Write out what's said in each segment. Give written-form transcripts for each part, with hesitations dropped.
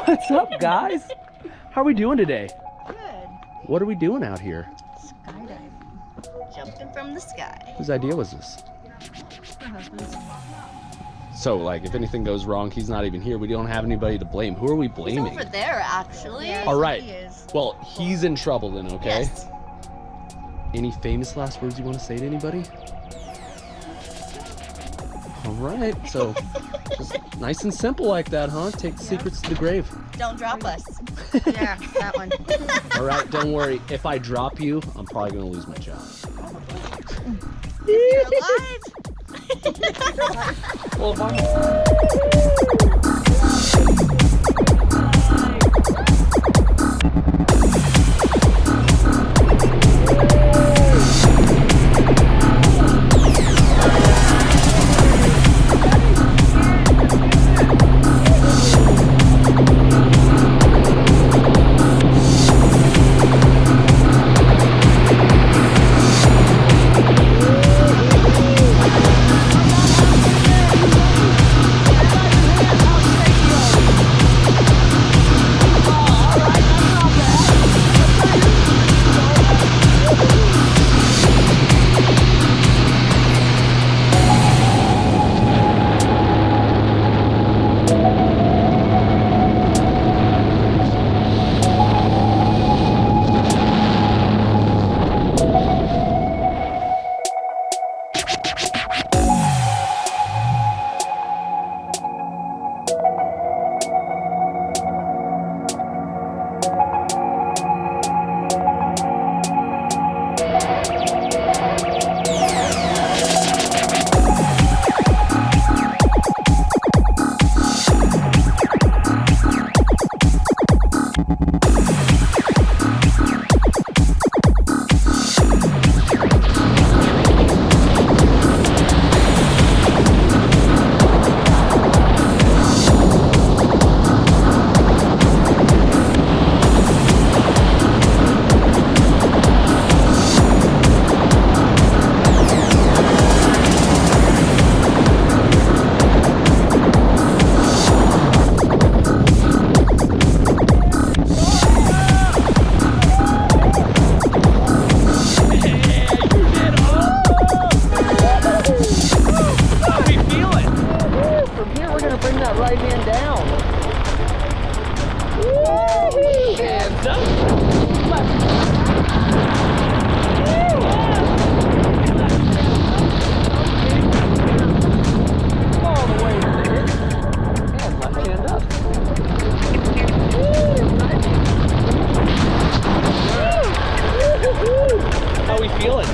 What's up, guys? How are we doing today? Good. What are we doing out here? Skydiving. Jumping from the sky. Whose idea was this? My husband's. So, like, if anything goes wrong, he's not even here. We don't have anybody to blame. Who are we blaming? He's over there, actually. Yeah, All right. he is. Well, he's in trouble then, okay? Yes. Any famous last words you want to say to anybody? All right. So, just nice and simple like that, huh? Take the secrets to the grave. Don't drop us. Yeah, that one. All right. Don't worry. If I drop you, I'm probably going to lose my job. You're alive. Well, if I'm... Bring that right hand down. Woo! Hands up. All the way to the hip. And left hand up. How we feeling?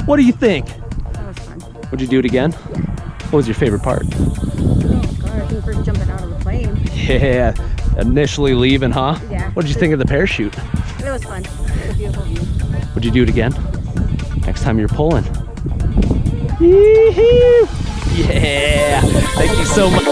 What do you think? That was fun. Would you do it again? Yeah. What was your favorite part? Oh god, I think first jumping out of the plane. Yeah, initially leaving, huh? Yeah. What did you think of the parachute? It was fun. It was a beautiful view. Would you do it again? Next time you're pulling. Yee-hoo! Yeah! Thank you so much.